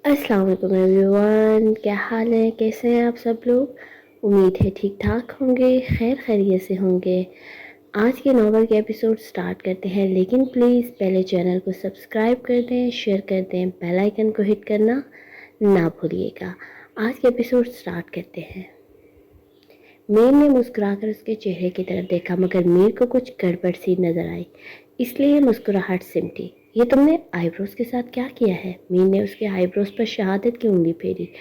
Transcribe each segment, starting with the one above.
अस्सलाम वालेकुम एवरीवन, क्या हाल है? कैसे हैं आप सब लोग? उम्मीद है ठीक ठाक होंगे, खैर खैरियत से होंगे। आज के नॉवल के एपिसोड स्टार्ट करते हैं, लेकिन प्लीज़ पहले चैनल को सब्सक्राइब कर दें, शेयर कर दें, बेल आइकन को हिट करना ना भूलिएगा। आज के एपिसोड स्टार्ट करते हैं। मीर ने मुस्कुराकर उसके चेहरे की तरफ देखा, मगर मीर को कुछ गड़बड़ सी नजर आई, इसलिए मुस्कुराहट सिमटी। ये तुमने आईब्रोज के साथ क्या किया है? मीर ने उसके आईब्रोज पर शहादत की उंगली फेरी।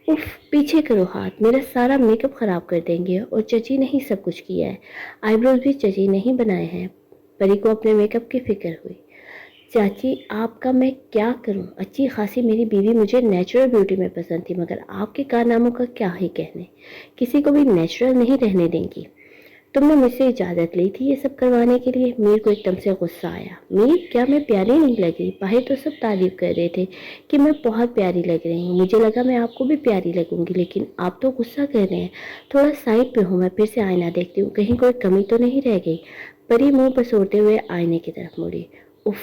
उफ, पीछे करो हाथ, मेरा सारा मेकअप खराब कर देंगे। और चची ने ही सब कुछ किया है, आईब्रोज भी चची ने ही बनाए हैं। परी को अपने मेकअप की फिक्र हुई। चाची, आपका मैं क्या करूं? अच्छी खासी मेरी बीवी मुझे नेचुरल ब्यूटी में पसंद थी, मगर आपके कारनामों का क्या ही कहने। किसी को भी नेचुरल नहीं रहने देंगी। तुमने मुझसे इजाज़त ली थी ये सब करवाने के लिए? मीर को एकदम से गुस्सा आया। मीर, क्या मैं प्यारी नहीं लगी? बाहर तो सब तारीफ कर रहे थे कि मैं बहुत प्यारी लग रही हूँ। मुझे लगा मैं आपको भी प्यारी लगूंगी, लेकिन आप तो गुस्सा कर रहे हैं। थोड़ा साइड पे हूँ, मैं फिर से आईना देखती हूँ, कहीं कोई कमी तो नहीं रह गई। परी मुंह पसोरते हुए आईने की तरफ मुड़ी। उफ,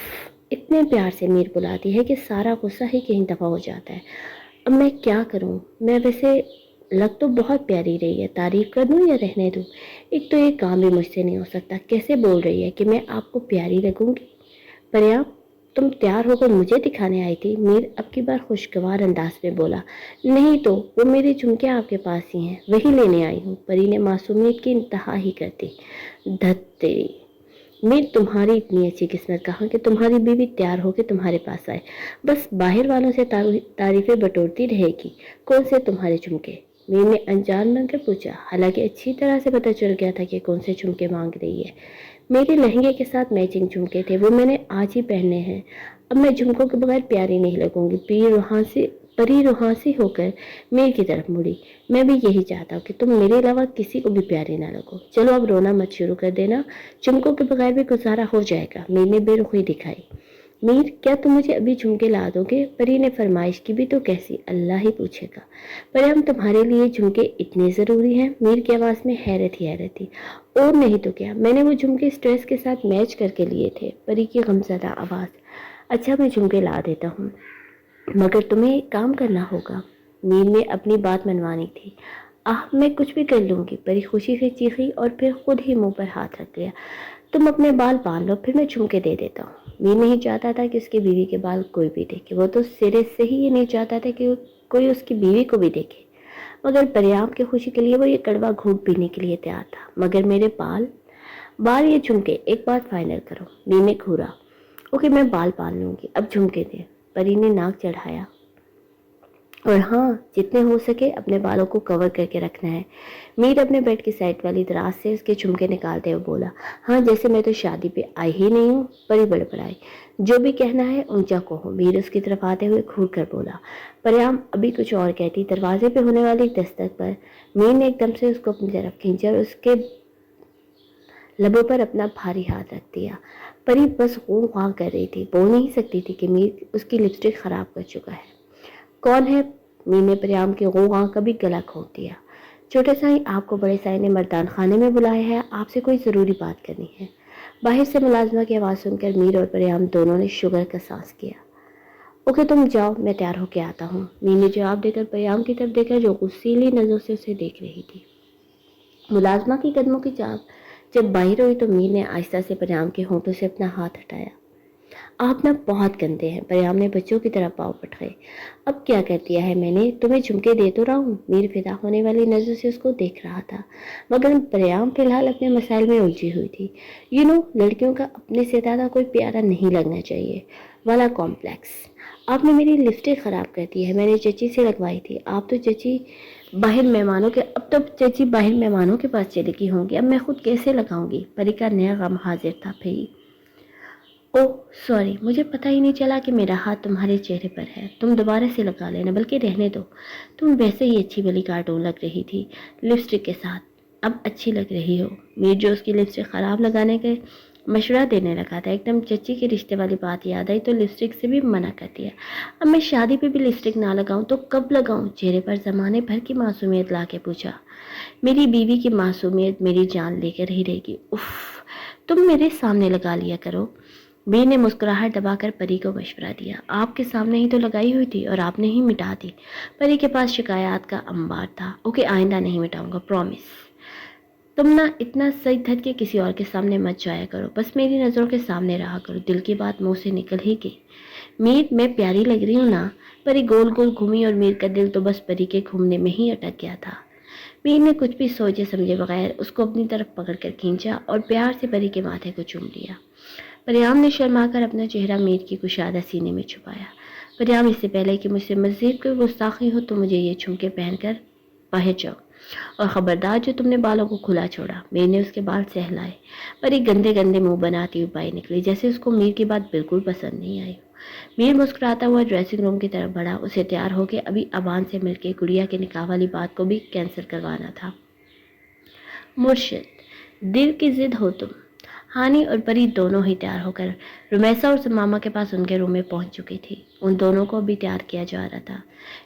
इतने प्यार से मीर बुलाती है कि सारा गुस्सा ही कहीं दफा हो जाता है। अब मैं क्या करूं? मैं वैसे लग तो बहुत प्यारी रही है, तारीफ कर दूं या रहने दूं? एक तो ये काम भी मुझसे नहीं हो सकता। कैसे बोल रही है कि मैं आपको प्यारी लगूंगी? पर्याप्त, तुम तैयार होकर मुझे दिखाने आई थी? मीर अब की बार खुशगवार अंदाज में बोला। नहीं तो वो मेरे झुमके आपके पास ही हैं, वही लेने आई हूँ। परी ने मासूमियत की इंतहा ही कर दी। धत तेरी! मीर, तुम्हारी इतनी अच्छी किस्मत कहाँ कि तुम्हारी बीवी तैयार होकर तुम्हारे पास आए, बस बाहर वालों से तारीफें बटोरती रहेगी। कौन से तुम्हारे झुमके? मीर ने अनजान बनकर पूछा, हालांकि अच्छी तरह से पता चल गया था कि कौन से झुमके मांग रही है। मेरे लहंगे के साथ मैचिंग झुमके थे, वो मैंने आज ही पहने हैं। अब मैं झुमकों के बगैर प्यारी नहीं लगूंगी। परी रुहासी होकर मीर की तरफ मुड़ी। मैं भी यही चाहता हूँ कि तुम मेरे अलावा किसी को भी प्यारी ना लगो। चलो अब रोना मत शुरू कर देना, झुमकों के बगैर भी गुजारा हो जाएगा। मीर ने बेरुखी दिखाई। मीर, क्या तुम मुझे अभी झुमके ला दोगे? परी ने फरमाइश की भी तो कैसी, अल्लाह ही पूछेगा। पर हम तुम्हारे लिए झुमके इतने ज़रूरी हैं? मीर की आवाज़ में हैरत ही हैरत थी। और नहीं तो क्या, मैंने वो झुमके इस ड्रेस के साथ मैच करके लिए थे। परी की गमज़दा आवाज़। अच्छा, मैं झुमके ला देता हूँ, मगर तुम्हें एक काम करना होगा। मीर ने अपनी बात मनवानी थी। आह, मैं कुछ भी कर लूँगी, परी खुशी से चीखी और फिर खुद ही मुंह पर हाथ रख लिया। तुम अपने बाल बांध लो, फिर मैं झुमके दे देता हूँ। मीर नहीं चाहता था कि उसकी बीवी के बाल कोई भी देखे। वो तो सिरे से ही ये नहीं चाहता था कि कोई उसकी बीवी को भी देखे, मगर परिणाम की खुशी के लिए वो ये कड़वा घूंट पीने के लिए तैयार था। मगर मेरे बाल बाल ये झुमके, एक बात फाइनल करो। मीर ने घूरा। ओके, मैं बाल बांध लूंगी, अब झुमके दे। परी ने नाक चढ़ाया। और हाँ, जितने हो सके अपने बालों को कवर करके रखना है। मीर अपने बेड की साइड वाली दराज से उसके झुमके निकालते हुए बोला। हाँ, जैसे मैं तो शादी पे आई ही नहीं हूँ। परी बड़बड़ाई। जो भी कहना है ऊंचा कहो। मीर उसकी तरफ आते हुए घूर कर बोला। परियाम अभी कुछ और कहती, दरवाजे पे होने वाली दस्तक पर मीर ने एकदम से उसको अपनी तरफ खींचा और उसके लबों पर अपना भारी हाथ रख दिया। परी बस गूं गां कर रही थी, बोल नहीं सकती थी कि मीर उसकी लिपस्टिक खराब कर चुका है। कौन है? मीर ने परियाम के गूं गां का भी गला घोंट दिया। छोटे साईं, आपको बड़े साईं ने मर्दान खाने में बुलाया है, आपसे कोई ज़रूरी बात करनी है। बाहर से मुलाजमा की आवाज़ सुनकर मीर और परियाम दोनों ने शुगर का सांस किया। ओके, तुम जाओ, मैं तैयार होके आता हूँ। मीर ने जवाब देकर परियाम की तरफ देखा, जो गुस्सीली नज़रों से उसे देख रही थी। मुलाजमा की कदमों की चाप जब बाहर हुई तो मीर ने आहिस्ता से परियाम के होंठों से अपना हाथ हटाया। आप ना बहुत गंदे हैं। परियाम ने बच्चों की तरह पाँव पटकाए। अब क्या कर दिया है मैंने? तुम्हें झुमके दे तो रहा हूँ। मीर फिदा होने वाली नजर से उसको देख रहा था, मगर परियाम फिलहाल अपने मसाइल में उलझी हुई थी। लड़कियों का अपने से ज्यादा कोई प्यारा नहीं लगना चाहिए वाला कॉम्प्लेक्स। आपने मेरी लिपस्टिक खराब कर दी है, मैंने चची से लगवाई थी। अब तो चची बाहर मेहमानों के पास चली गई होंगी, अब मैं खुद कैसे लगाऊंगी? परी का नया गम हाजिर था। फिर ओह सॉरी, मुझे पता ही नहीं चला कि मेरा हाथ तुम्हारे चेहरे पर है। तुम दोबारा से लगा लेना, बल्कि रहने दो। तुम वैसे ही अच्छी भली कार्टून लग रही थी लिपस्टिक के साथ, अब अच्छी लग रही हो। मीर जो उसकी लिपस्टिक खराब लगाने के मशवरा देने लगा था, एकदम चची के रिश्ते वाली बात याद आई तो लिपस्टिक से भी मना कर दिया। अब मैं शादी पे भी लिपस्टिक ना लगाऊं तो कब लगाऊं? चेहरे पर जमाने भर की मासूमियत ला के पूछा। मेरी बीवी की मासूमियत मेरी जान लेकर ही रहेगी। उफ, तुम मेरे सामने लगा लिया करो। मीर ने मुस्कुराहट दबाकर परी को मशवरा दिया। आपके सामने ही तो लगाई हुई थी और आपने ही मिटा दी। परी के पास शिकायत का अंबार था। ओके, आइंदा नहीं मिटाऊंगा, प्रॉमिस। तुम ना इतना सही धज के किसी और के सामने मत जाया करो, बस मेरी नज़रों के सामने रहा करो। दिल की बात मुंह से निकल ही गई। मीर, मैं प्यारी लग रही हूँ ना? परी गोल गोल घूमी और मीर का दिल तो बस परी के घूमने में ही अटक गया था। मीर ने कुछ भी सोचे समझे बगैर उसको अपनी तरफ पकड़कर खींचा और प्यार से परी के माथे को चूम लिया। परियाम ने शर्माकर अपना चेहरा मीर की कुशादा सीने में छुपाया। परियाम, इससे पहले कि मुझसे मज़ीद कोई गुस्ताखी हो तो मुझे ये झुमके पहनकर बाहर जाओ, और खबरदार जो तुमने बालों को खुला छोड़ा। मीर ने उसके बाल सहलाए। परी गंदे गंदे मुंह बनाती हुई बाहर निकली, जैसे उसको मीर की बात बिल्कुल पसंद नहीं आई। मीर मुस्कुराता हुआ ड्रेसिंग रूम की तरफ बढ़ा। उसे तैयार होकर अभी अबान से मिलकर गुड़िया के निकाह वाली बात को भी कैंसिल करवाना था। मुर्शिद, दिल की जिद हो तुम। हानि और परी दोनों ही तैयार होकर रुमैसा और मामा के पास उनके रूम में पहुंच चुकी थी। उन दोनों को भी तैयार किया जा रहा था,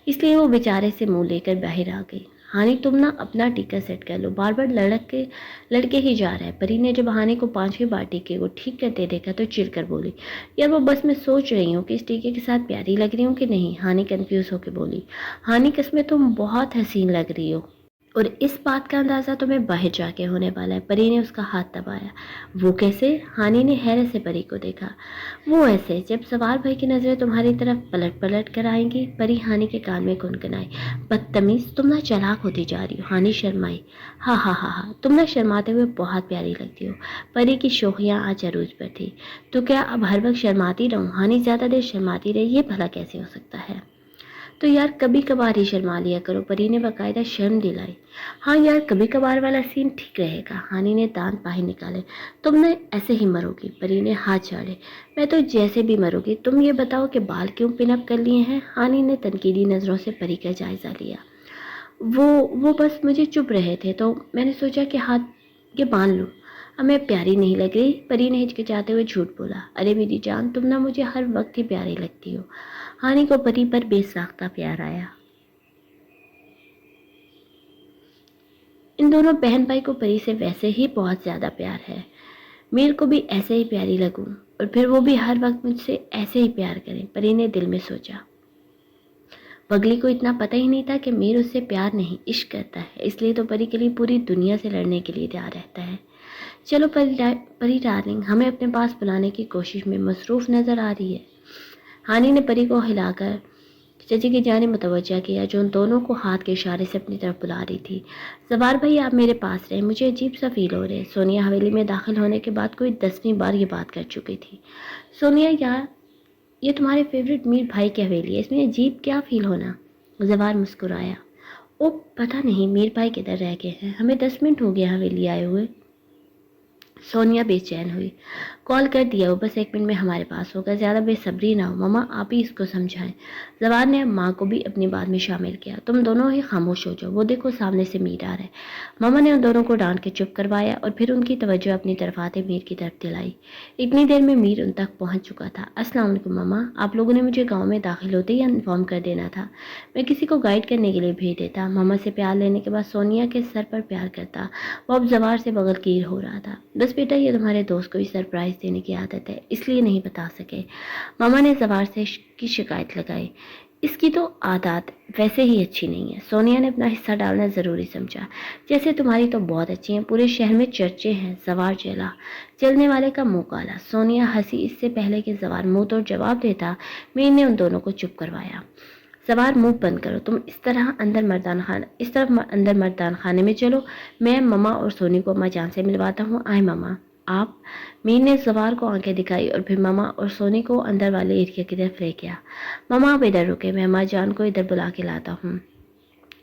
इसलिए वो बेचारे से मुंह लेकर बाहर आ गई। हानि, तुम ना अपना टीका सेट कर लो, बार बार लड़के ही जा रहा है। परी ने जब हानि को 5वीं बार टीके को ठीक करते देखा तो चिढ़ कर बोली, यार वो बस मैं सोच रही हूँ कि इस टीके के साथ प्यारी लग रही हूँ कि नहीं। हानि कंफ्यूज होकर बोली, हानि कसमें तुम बहुत हसीन लग रही हो, और इस बात का अंदाज़ा तुम्हें बाहर जाके होने वाला है। परी ने उसका हाथ दबाया। वो कैसे? हानि ने हैरत से परी को देखा। वो ऐसे, जब सवार भाई की नज़रें तुम्हारी तरफ पलट पलट कर आएंगी। परी हानि के कान में गुनगुनाई, बदतमीज, तुम ना चालाक होती जा रही हो। हानि शर्माई। हाँ हाँ हाँ हाँ, तुम ना शर्माते हुए बहुत प्यारी लगती हो। परी की शोखियाँ आज अरूज पर थी। तो क्या अब हर वक्त शर्माती रहूं? हानि ज़्यादा देर शर्माती रही, ये भला कैसे हो सकता है? तो यार कभी कभार ही शर्मा लिया करो, परी ने बाकायदा शर्म दिलाई। हाँ यार, कभी कभार वाला सीन ठीक रहेगा। हानि ने दांत बाहर निकाले। तुमने ऐसे ही मरोगी। परी ने हाथ झाड़े। मैं तो जैसे भी मरोगी। तुम ये बताओ कि बाल क्यों पिनअप कर लिए हैं? हानि ने तनकीदी नज़रों से परी का जायजा लिया। वो बस मुझे चुप रहे थे तो मैंने सोचा कि हाथ ये बांध लूँ। अब मैं प्यारी नहीं लग रही? परी ने हिचकिचाते हुए झूठ बोला। अरे मेरी जान, तुम ना मुझे हर वक्त ही प्यारी लगती हो। हानि को परी पर बेसाख्ता प्यार आया। इन दोनों बहन भाई को परी से वैसे ही बहुत ज़्यादा प्यार है। मीर को भी ऐसे ही प्यारी लगूं और फिर वो भी हर वक्त मुझसे ऐसे ही प्यार करें, परी ने दिल में सोचा। पगली को इतना पता ही नहीं था कि मीर उससे प्यार नहीं इश्क करता है, इसलिए तो परी के लिए पूरी दुनिया से लड़ने के लिए तैयार रहता है। चलो परी डार्लिंग, हमें अपने पास बुलाने की कोशिश में मसरूफ़ नज़र आ रही है। हानि ने परी को हिलाकर चची की जाने मुतवज्जा किया, जो उन दोनों को हाथ के इशारे से अपनी तरफ बुला रही थी। जवार भाई, आप मेरे पास रहे, मुझे अजीब सा फील हो रहा है। सोनिया हवेली में दाखिल होने के बाद कोई 10वीं बार ये बात कर चुकी थी। सोनिया यार, ये तुम्हारे फेवरेट मीर भाई की हवेली है, इसमें अजीब क्या फील होना? जवार मुस्कुराया। ओ पता नहीं मीर भाई किधर रह गए हैं, हमें 10 मिनट हो गया हवेली आए हुए। सोनिया बेचैन हुई। कॉल कर दिया, वो बस 1 मिनट में हमारे पास होगा, ज़्यादा बेसब्री ना हो। मामा आप ही इसको समझाएं। जवान ने माँ को भी अपनी बात में शामिल किया। तुम दोनों ही खामोश हो जाओ, वो देखो सामने से मीर आ रहा है। मामा ने उन दोनों को डांट के चुप करवाया और फिर उनकी तवज्जो अपनी तरफ आते मीर की तरफ दिलाई। इतनी देर में मीर उन तक पहुँच चुका था। अस्सलाम वालेकुम मामा, आप लोगों ने मुझे गाँव में दाखिल होते ही इन्फॉर्म कर देना था, मैं किसी को गाइड करने के लिए भेज देता। मामा से प्यार लेने के बाद सोनिया के सर पर प्यार करता। वो अब जवार से बगलकीर हो रहा था। बस बेटा, ये तुम्हारे दोस्त को भी सरप्राइज़ देने की आदत है, इसलिए नहीं बता सके। मामा ने जवार से की शिकायत लगाई। इसकी तो आदत वैसे ही अच्छी नहीं है। सोनिया ने अपना हिस्सा डालना ज़रूरी समझा। जैसे तुम्हारी तो बहुत अच्छी हैं, पूरे शहर में चर्चे हैं। जवार जला। जलने वाले का मुंह काला। सोनिया हंसी। इससे पहले कि जवार मुंह तोड़ जवाब देता, मीर ने उन दोनों को चुप करवाया। सवार मुंह बंद करो, तुम इस तरफ अंदर मर्दान खाने में चलो, मैं ममा और सोनी को अम्मा जान से मिलवाता हूँ। आए ममा। आप? मीर ने सवार को आंखें दिखाई और फिर ममा और सोनी को अंदर वाले एरिया की तरफ ले गया। ममा आप इधर रुके, मैं अम्मा जान को इधर बुला के लाता हूँ,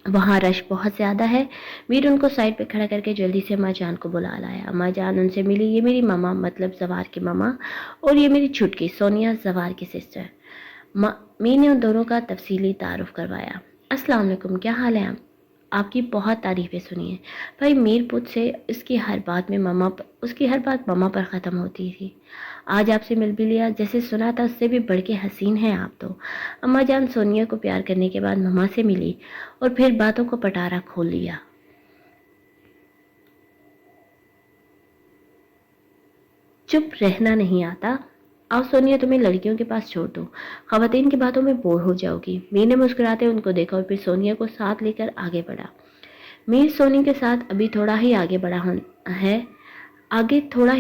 वहाँ रश बहुत ज़्यादा है। मीर उनको साइड पे खड़ा करके जल्दी से अम्मा जान को बुला लाया। अम्मा जान उनसे मिली। ये मेरी ममा, मतलब जवार की ममा, और ये मेरी छुटकी सोनिया, जवार की सिस्टर। मीर ने उन दोनों का तफसीली तारुफ करवाया। अस्सलाम वालेकुम, क्या हाल है? आपकी बहुत तारीफ़ें सुनी हैं। भाई मीर पुत से उसकी हर बात ममा पर ख़त्म होती थी। आज आपसे मिल भी लिया, जैसे सुना था उससे भी बढ़ के हसीन हैं आप तो। अम्मा जान सोनिया को प्यार करने के बाद ममा से मिली और फिर बातों को पटारा खोल लिया। चुप रहना नहीं आता। आओ सोनिया, तुम्हें लड़कियों के पास छोड़ दूँ, ख़वातीन की बातों में बोर हो जाओगी। मीर ने मुस्कुराते उनको देखा और फिर सोनिया को साथ लेकर आगे बढ़ा। मीर सोनी के साथ अभी थोड़ा ही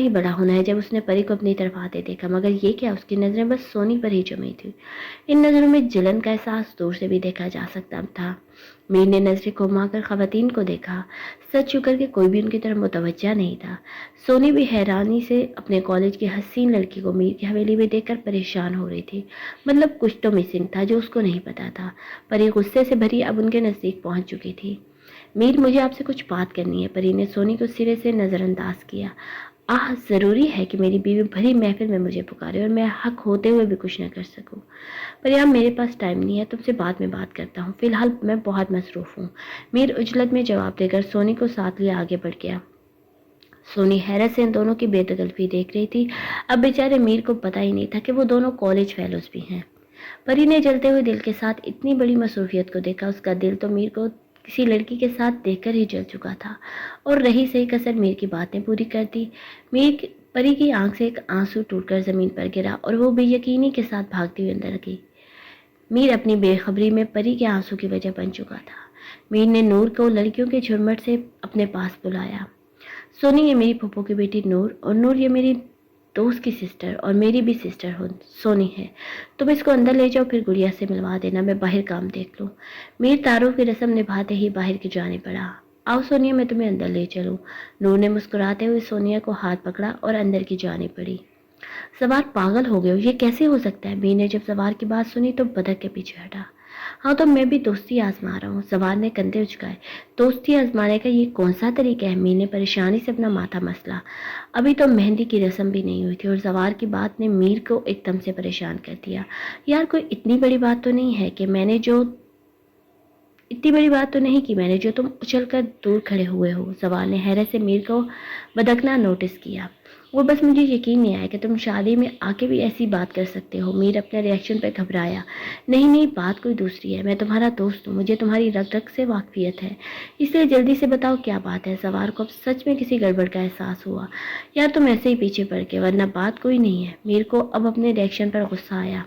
बड़ा होना है जब उसने परी को अपनी तरफ आते देखा, मगर ये क्या, उसकी नज़रें बस सोनी पर ही जमी थी। इन नज़रों में जलन का एहसास दूर से भी देखा जा सकता था। मीर ने नज़रें घुमाकर ख़वातीन को देखा। सच शुक्र कि कोई भी उनकी तरफ मुतवज्जा नहीं था। सोनी भी हैरानी से अपने कॉलेज की हसीन लड़की को मीर की हवेली में देखकर परेशान हो रही थी। मतलब कुछ तो मिसिंग था जो उसको नहीं पता था। परी गुस्से से भरी अब उनके नज़दीक पहुंच चुकी थी। मीर, मुझे आपसे कुछ बात करनी है। परी ने सोनी को सिरे से नज़रअंदाज किया। आह, ज़रूरी है कि मेरी बीवी भरी महफिल में मुझे पुकारे और मैं हक होते हुए भी कुछ न कर सकूं। पर यार, मेरे पास टाइम नहीं है, तुमसे बाद में बात करता हूँ, फिलहाल मैं बहुत मसरूफ़ हूँ। मीर उजलत में जवाब देकर सोनी को साथ लिए आगे बढ़ गया। सोनी हैरत से इन दोनों की बेतकल्फी देख रही थी। अब बेचारे मीर को पता ही नहीं था कि वो दोनों कॉलेज फेलोज भी हैं। परी ने जलते हुए दिल के साथ इतनी बड़ी मसरूफियत को देखा। उसका दिल तो मीर को किसी लड़की के साथ देखकर ही जल चुका था, और रही सही कसर मीर की बातें पूरी कर दी। परी की आंख से एक आंसू टूटकर जमीन पर गिरा और वो बेयकीनी के साथ भागती हुई अंदर गई। मीर अपनी बेखबरी में परी के आंसू की वजह बन चुका था। मीर ने नूर को लड़कियों के झुरमुट से अपने पास बुलाया। सोनी, ये मेरी फूफो की बेटी नूर, और नूर ये मेरी दोस्त की सिस्टर और मेरी भी सिस्टर हो सोनी है। तुम इसको अंदर ले जाओ, फिर गुड़िया से मिलवा देना, मैं बाहर काम देख लूँ। मीर तारुफ की रस्म निभाते ही बाहर की जाने पड़ा। आओ सोनिया, मैं तुम्हें अंदर ले चलूँ। नूर ने मुस्कुराते हुए सोनिया को हाथ पकड़ा और अंदर की जाने पड़ी। सवार, पागल हो गए हो, ये कैसे हो सकता है? मीर ने जब सवार की बात सुनी तो बदक के पीछे हटा। हाँ, तो मैं भी दोस्ती आजमा रहा हूँ। सवार ने कंधे उचकाए। दोस्ती आजमाने का ये कौन सा तरीका है? मीर ने परेशानी से अपना माथा मसला। अभी तो मेहंदी की रस्म भी नहीं हुई थी और सवार की बात ने मीर को एकदम से परेशान कर दिया। यार, कोई इतनी बड़ी बात तो नहीं है कि मैंने जो तुम उछल कर दूर खड़े हुए हो। सवार ने हैरत से मीर को बदकना नोटिस किया। वो बस मुझे यकीन नहीं आया कि तुम शादी में आके भी ऐसी बात कर सकते हो। मीर अपने रिएक्शन पर घबराया। नहीं नहीं, बात कोई दूसरी है। मैं तुम्हारा दोस्त हूँ, मुझे तुम्हारी रग रग से वाकफियत है, इसलिए जल्दी से बताओ क्या बात है। सवार को अब सच में किसी गड़बड़ का एहसास हुआ। यार, तुम ऐसे ही पीछे पड़ के, वरना बात कोई नहीं है। मीर को अब अपने रिएक्शन पर गुस्सा आया।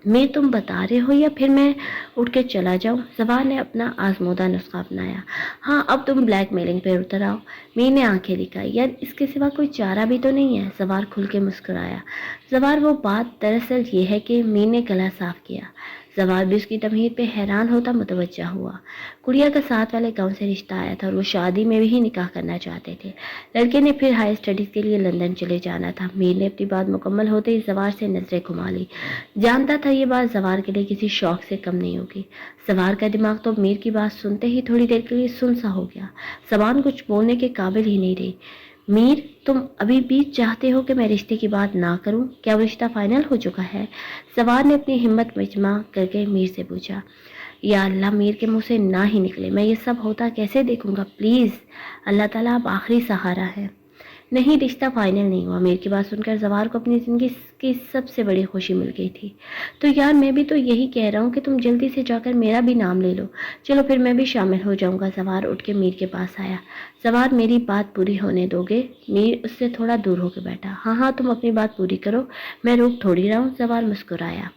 मैं, तुम बता रहे हो या फिर मैं उठ के चला जाऊं? सवार ने अपना आजमूदा नुस्खा अपनाया। हाँ, अब तुम ब्लैकमेलिंग पे उतर आओ। मीर ने आंखें दिखाई। यार, इसके सिवा कोई चारा भी तो नहीं है। सवार खुल के मुस्कुराया। सवार, वो बात दरअसल ये है कि मीर ने गला साफ किया। सवार भी उसकी तमहीद पे हैरान होता मुतवज्जा हुआ। गुड़िया का साथ वाले गांव से रिश्ता आया था और वो शादी में भी निकाह करना चाहते थे। लड़के ने फिर हाई स्टडीज के लिए लंदन चले जाना था। मीर ने अपनी बात मुकम्मल होते ही सवार से नजरें घुमा ली। जानता था ये बात सवार के लिए किसी शौक से कम नहीं होगी। सवार का दिमाग तो मीर की बात सुनते ही थोड़ी देर के लिए सुन सा हो गया। जबान कुछ बोलने के काबिल ही नहीं रही। मीर, तुम अभी भी चाहते हो कि मैं रिश्ते की बात ना करूं? क्या वो रिश्ता फाइनल हो चुका है? सवार ने अपनी हिम्मत मजमा करके मीर से पूछा। या अल्लाह, मीर के मुंह से ना ही निकले। मैं ये सब होता कैसे देखूंगा? प्लीज़, अल्लाह ताला अब आखिरी सहारा है। नहीं, रिश्ता फाइनल नहीं हुआ। मीर की बात सुनकर जवाहर को अपनी ज़िंदगी की सबसे बड़ी खुशी मिल गई थी। तो यार, मैं भी तो यही कह रहा हूँ कि तुम जल्दी से जाकर मेरा भी नाम ले लो। चलो फिर मैं भी शामिल हो जाऊँगा। जवाहर उठ के मीर के पास आया। जवाहर, मेरी बात पूरी होने दोगे? मीर उससे थोड़ा दूर होकर बैठा। हाँ हाँ, तुम अपनी बात पूरी करो, मैं रोक थोड़ी रहा हूँ। जवाहर मुस्कुराया।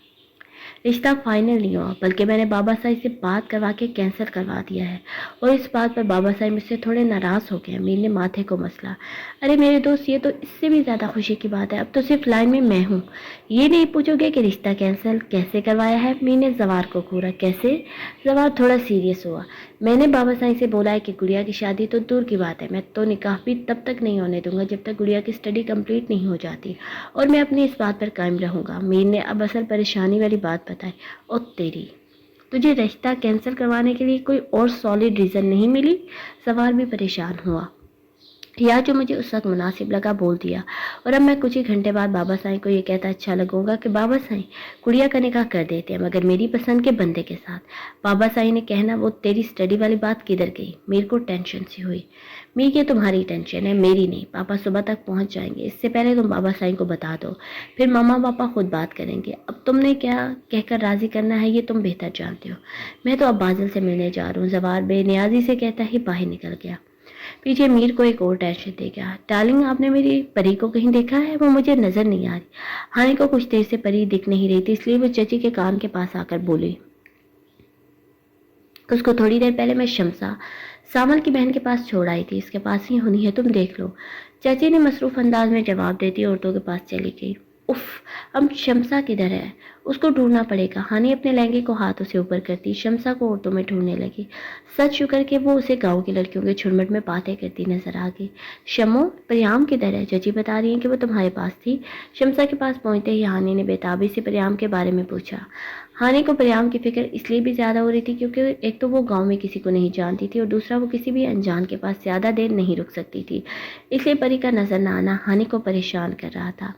रिश्ता फाइनल नहीं हुआ, बल्कि मैंने बाबा साहब से बात करवा के कैंसिल करवा दिया है, और इस बात पर बाबा साहब मुझसे थोड़े नाराज़ हो गए। मीर ने माथे को मसला। अरे मेरे दोस्त, ये तो इससे भी ज़्यादा खुशी की बात है। अब तो सिर्फ लाइन में मैं हूँ। ये नहीं पूछोगे कि रिश्ता कैंसिल कैसे करवाया है? मीर ने जवार को घूरा। कैसे? जवार थोड़ा सीरियस हुआ। मैंने बाबा साईं से बोला है कि गुड़िया की शादी तो दूर की बात है, मैं तो निकाह भी तब तक नहीं होने दूंगा जब तक गुड़िया की स्टडी कंप्लीट नहीं हो जाती, और मैं अपनी इस बात पर कायम रहूंगा। मीर ने अब असल परेशानी वाली बात बताई। ओ तेरी, तुझे रिश्ता कैंसिल करवाने के लिए कोई और सॉलिड रीज़न नहीं मिली? सवार भी परेशान हुआ। या जो मुझे उस वक्त मुनासिब लगा बोल दिया, और अब मैं कुछ ही घंटे बाद बाबा साईं को ये कहता अच्छा लगूंगा कि बाबा साईं, गुड़िया का निकाह कर देते हैं, मगर मेरी पसंद के बंदे के साथ। बाबा साईं ने कहना, वो तेरी स्टडी वाली बात किधर गई? मीर को टेंशन सी हुई। मीर, ये तुम्हारी टेंशन है, मेरी नहीं। पापा सुबह तक पहुंच जाएंगे, इससे पहले तुम बाबा साईं को बता दो, फिर मामा पापा खुद बात करेंगे। अब तुमने क्या कहकर राजी करना है ये तुम बेहतर जानते हो। मैं तो अब बादल से मिलने जा रहा हूँ। जवार बेनियाजी से कहता ही बाहर निकल गया। پیچھے میر کو ایک اور ٹینشن دے گیا. ڈارلنگ آپ نے میری پری کو کہیں دیکھا ہے؟ وہ مجھے نظر نہیں آ رہی. ہانی کو کچھ دیر سے پری دکھ نہیں رہی تھی، اس لیے وہ چچی کے کان کے پاس آ کر بولی. اس کو تھوڑی دیر پہلے میں شمسا سامل کی بہن کے پاس چھوڑ آئی تھی، اس کے پاس ہی ہونی ہے، تم دیکھ لو. چچی نے مصروف انداز میں جواب دیتی عورتوں کے پاس چلی گئی. اف، اب شمسا کدھر ہے؟ اس کو ڈھونڈنا پڑے گا. ہانی اپنے لہنگے کو ہاتھوں سے اوپر کرتی شمسا کو عورتوں میں ڈھونڈنے لگی. سچ شکر کہ وہ اسے گاؤں کی لڑکیوں کے جھرمٹ میں باتیں کرتی نظر آ گئی. شمو، پریام کدھر ہے؟ چچی بتا رہی ہیں کہ وہ تمہارے پاس تھی. شمسا کے پاس پہنچتے ہی ہانی نے بےتابی سے پریام کے بارے میں پوچھا. ہانی کو پریام کی فکر اس لیے بھی زیادہ ہو رہی تھی کیونکہ ایک تو وہ گاؤں میں کسی کو نہیں جانتی تھی اور دوسرا وہ کسی بھی انجان کے پاس زیادہ دیر نہیں رک سکتی تھی. اس لیے پری کا نظر نہ آنا ہانی کو پریشان کر رہا تھا.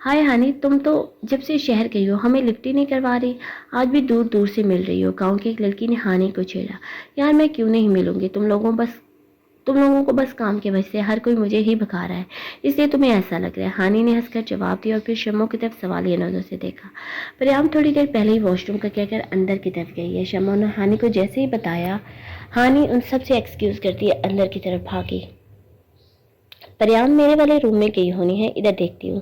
ہائے ہانی، تم تو جب سے شہر گئی ہو ہمیں لفٹ ہی نہیں کروا رہی. آج بھی دور دور سے مل رہی ہو. گاؤں کی ایک لڑکی نے ہانی کو چھیڑا. یار میں کیوں نہیں ملوں گی، تم لوگوں کو بس کام کے وجہ سے ہر کوئی مجھے ہی بھگا رہا ہے، اس لیے تمہیں ایسا لگ رہا ہے. ہانی نے ہنس کر جواب دیا اور پھر شمو کی طرف سوالیہ نظروں سے دیکھا. پریام تھوڑی دیر پہلے ہی واش روم کا کہہ کر اندر کی طرف گئی ہے. شمو نے ہانی کو جیسے ہی بتایا ہانی ان سب سے ایکسکیوز کرتی ہے اندر کی طرف بھاگی. پریام میرے والے روم میں گئی ہونی ہے، ادھر دیکھتی ہوں.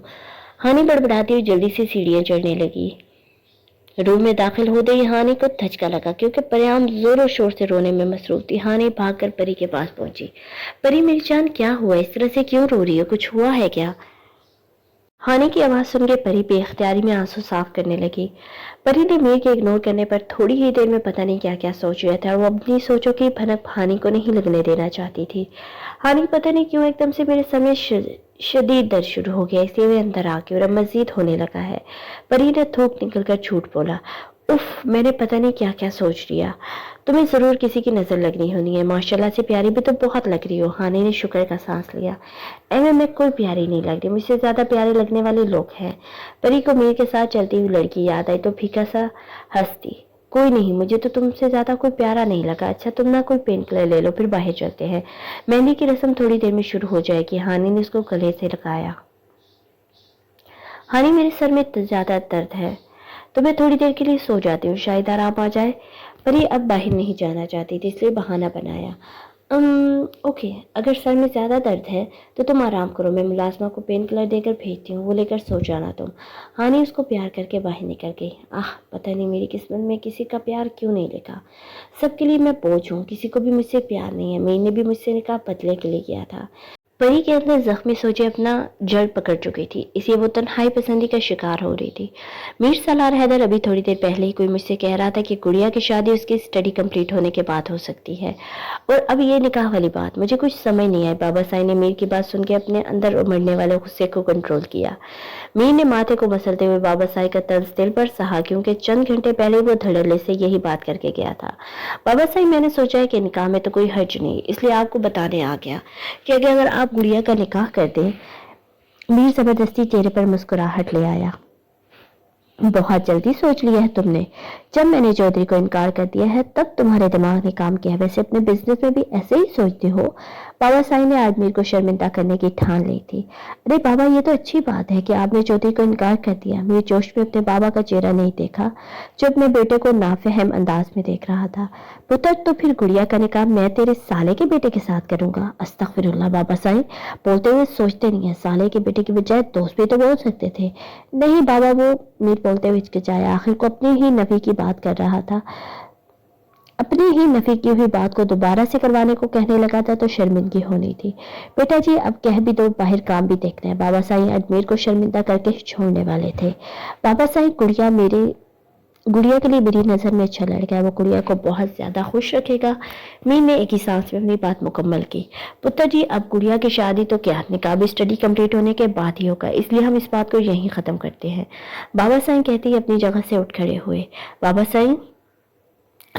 ہانی بڑبڑاتی ہوئی جلدی سے سیڑھیاں چڑھنے لگی. روم میں داخل ہوتے ہی ہانی کو دھچکا لگا کیونکہ پریام زور و شور سے رونے میں مصروف تھی. ہانی بھاگ کر پری کے پاس پہنچی. پری میری جان، کیا ہوا؟ اس طرح سے کیوں رو رہی ہے؟ کچھ ہوا ہے کیا؟ ہانی کی آواز سن کے پری بے اختیاری میں آنسو صاف کرنے لگی. پری نے میر کے اگنور کرنے پر تھوڑی ہی دیر میں پتہ نہیں کیا کیا سوچ رہا تھا اور وہ اپنی سوچوں کی بھنک ہانی کو نہیں لگنے دینا چاہتی تھی. ہانی پتہ نہیں کیوں ایک دم سے میرے سامنے شدید درد شروع ہو گیا، اس لیے وہ اندر آ کے اور اب مزید ہونے لگا ہے. پری نے تھوک نکل کر جھوٹ بولا. اف، میں نے پتہ نہیں کیا کیا سوچ لیا. تمہیں ضرور کسی کی نظر لگنی ہونی ہے. ماشاءاللہ سے پیاری بھی تو بہت لگ رہی ہو. ہانی نے شکر کا سانس لیا. میں کوئی پیاری نہیں لگ رہی، مجھ سے زیادہ پیارے لگنے والے لوگ ہیں. پری کو میر کے ساتھ چلتی ہوئی لڑکی یاد آئی تو پھیکا سا ہنستی. کوئی نہیں، مجھے تو تم سے زیادہ کوئی پیارا نہیں لگا. اچھا تم نہ کوئی پین کلر لے لو، پھر باہر چلتے ہیں. مہندی کی رسم تھوڑی دیر میں شروع ہو جائے گی. ہانی نے اس کو گلے سے لگایا. ہانی، میرے سر میں زیادہ درد ہے تو میں تھوڑی دیر کے لیے سو جاتی ہوں، شاید آرام آ جائے. پری اب باہر نہیں جانا چاہتی تھی اس لیے بہانہ بنایا. اوکے، اگر سر میں زیادہ درد ہے تو تم آرام کرو، میں ملازمہ کو پین کلر دے کر بھیجتی ہوں، وہ لے کر سو جانا تم. ہانی اس کو پیار کر کے باہر نکل گئی. پتہ نہیں میری قسمت میں کسی کا پیار کیوں نہیں لکھا. سب کے لیے میں بوجھ ہوں، کسی کو بھی مجھ سے پیار نہیں ہے. میں نے بھی مجھ سے نکاح بدلے کے لیے کیا تھا. پری کے اندر زخمی سوچے اپنا جڑ پکڑ چکی تھی، اس لیے وہ تنہائی پسندی کا شکار ہو رہی تھی. میر سالار حیدر ابھی تھوڑی دیر پہلے ہی کوئی مجھ سے کہہ رہا تھا کہ گڑیا کی شادی اس کی اسٹڈی کمپلیٹ ہونے کے بعد ہو سکتی ہے، اور اب یہ نکاح والی بات مجھے کچھ سمجھ نہیں آئی. بابا سائی نے میر کی بات سن کے اپنے اندر امڑنے والے غصے کو کنٹرول کیا. میر نے ماتھے کو مسلتے ہوئے بابا سائی کا طنز دل پر سہا کیونکہ چند گھنٹے پہلے وہ دھڑلے سے یہی بات کر کے گیا تھا. بابا سائی، میں نے سوچا ہے کہ نکاح میں تو کوئی حرج نہیں، اس لیے آپ کو بتانے آ گیا کہ اگر آپ گڑیا کا نکاح کر دیں. میر زبردستی چہرے پر مسکراہٹ لے آیا. بہت جلدی سوچ لیا ہے تم نے. جب میں نے چودھری کو انکار کر دیا ہے تب تمہارے دماغ نے کام کیا. ویسے اپنے بزنس میں بھی ایسے ہی سوچتے ہو؟ بابا سائی نے آج میر کو شرمندہ کرنے کی ٹھان لی تھی. ارے بابا، یہ تو اچھی بات ہے کہ آپ نے چودھری کو انکار کر دیا. میر جوش میں اپنے بابا کا چہرہ نہیں دیکھا جو اپنے بیٹے کو نافہم انداز میں دیکھ رہا تھا. پتر، تو پھر گڑیا کا نکاح میں تیرے سالے کے بیٹے کے ساتھ کروں گا؟ استغفر اللہ بابا سائی، بولتے ہوئے سوچتے نہیں ہیں، سالے کے بیٹے کی بجائے دوست بھی تو بول سکتے تھے. نہیں بابا، وہ میر بولتے ہوئے ہچکچایا. آخر کو اپنی ہی نفی کی بات کر رہا تھا. اپنی ہی نفی کی ہوئی بات کو دوبارہ سے کروانے کو کہنے لگا تھا تو شرمندگی ہونی تھی. بیٹا جی اب کہہ بھی دو، باہر کام بھی دیکھنا ہے. بابا سائی اجمیر کو شرمندہ کر کے چھوڑنے والے تھے. بابا سائی، گڑیا کے لیے میری نظر میں اچھا لڑکا ہے، وہ گڑیا کو بہت زیادہ خوش رکھے گا. میر نے ایک ہی سانس میں اپنی بات مکمل کی. پتر جی، اب گڑیا کی شادی تو کیا، نکاح بھی اسٹڈی کمپلیٹ ہونے کے بعد ہی ہوگا، اس لیے ہم اس بات کو یہیں ختم کرتے ہیں. بابا سائی کہتے ہی اپنی جگہ سے اٹھ کھڑے ہوئے. بابا سائی،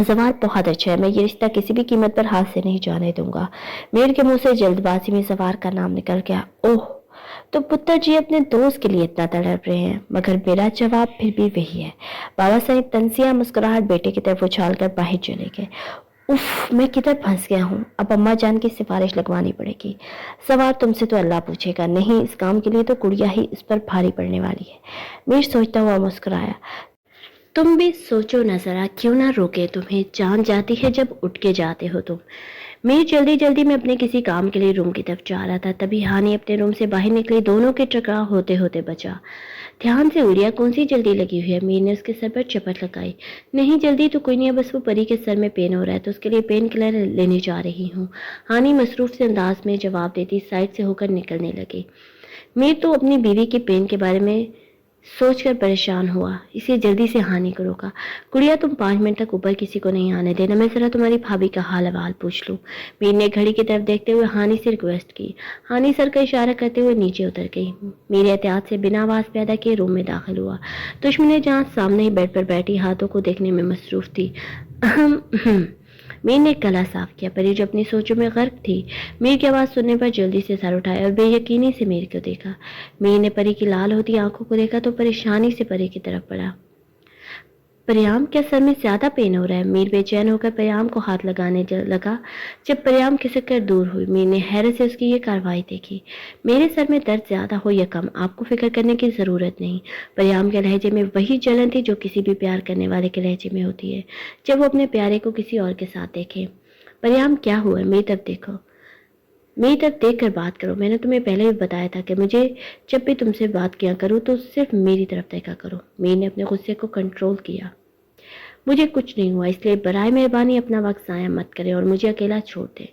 زوار بہت اچھا ہے، میں یہ رشتہ کسی بھی قیمت پر ہاتھ سے نہیں جانے دوں گا. میر کے منہ سے جلد بازی میں زوار کا نام نکل گیا. اوہ، تو پتر جی اپنے دوست کے لیے اتنا تڑپ رہے ہیں، مگر میرا جواب پھر بھی وہی ہے. بابا صاحب تنسیہ مسکراہٹ بیٹے کی طرف اچھال کر باہر چلے گئے. اف، میں کدھر پھنس گیا ہوں، اب اماں جان کی سفارش لگوانی پڑے گی. سوار تم سے تو اللہ پوچھے گا، نہیں اس کام کے لیے تو گڑیا ہی اس پر بھاری پڑنے والی ہے. میر سوچتا ہوا مسکرایا. تم بھی سوچو نہ ذرا، کیوں نہ روکے تمہیں، جان جاتی ہے جب اٹھ کے جاتے ہو تم. میر جلدی جلدی میں اپنے کسی کام کے لیے روم کی طرف جا رہا تھا، تبھی ہانی اپنے روم سے باہر نکلی، دونوں کے ٹکراؤ ہوتے ہوتے بچا۔ دھیان سے اڑیا، کون سی جلدی لگی ہوئی ہے؟ میر نے اس کے سر پر چپٹ لگائی۔ نہیں جلدی تو کوئی نہیں ہے، بس وہ پری کے سر میں پین ہو رہا ہے تو اس کے لیے پین کلر لینے جا رہی ہوں، ہانی مصروف سے انداز میں جواب دیتی سائڈ سے ہو کر نکلنے لگی۔ میر تو اپنی بیوی کے پین کے بارے میں سوچ کر پریشان ہوا، اسے جلدی سے ہانی کو روکا۔ گڑیا تم 5 منٹ تک اوپر کسی کو نہیں آنے دینا، میں ذرا تمہاری بھابھی کا حال احوال پوچھ لوں۔ میر نے گھڑی کی طرف دیکھتے ہوئے ہانی سے ریکویسٹ کی۔ ہانی سر کا اشارہ کرتے ہوئے نیچے اتر گئی۔ میر احتیاط سے بنا آواز پیدا کیے روم میں داخل ہوا۔ دشمن جہاں سامنے ہی بیڈ پر بیٹھی ہاتھوں کو دیکھنے میں مصروف تھی۔ میر نے گلا صاف کیا۔ پری جو اپنی سوچوں میں غرق تھی، میر کی آواز سننے پر جلدی سے سر اٹھایا اور بے یقینی سے میر کو دیکھا۔ میر نے پری کی لال ہوتی آنکھوں کو دیکھا تو پریشانی سے پری کی طرف بڑھا۔ پریام، کیا سر میں زیادہ پین ہو رہا ہے؟ میر بے چین ہو کر پریام کو ہاتھ لگانے لگا۔ جب پریام کھسک کر دور ہوئی، میر نے حیرت سے اس کی یہ کارروائی دیکھی۔ میرے سر میں درد زیادہ ہو یا کم، آپ کو فکر کرنے کی ضرورت نہیں۔ پریام کے لہجے میں وہی جلن تھی جو کسی بھی پیار کرنے والے کے لہجے میں ہوتی ہے جب وہ اپنے پیارے کو کسی اور کے ساتھ دیکھے۔ پریام، کیا ہوا ہے؟ میری طرف دیکھو، میری طرف دیکھ کر بات کرو۔ میں نے تمہیں پہلے بھی بتایا تھا کہ مجھے جب بھی تم سے بات کیا کروں تو صرف میری طرف دیکھا کرو۔ میر نے اپنے غصے کو کنٹرول کیا۔ مجھے کچھ نہیں ہوا، اس لیے برائے مہربانی اپنا وقت ضائع مت کریں اور مجھے اکیلا چھوڑ دیں۔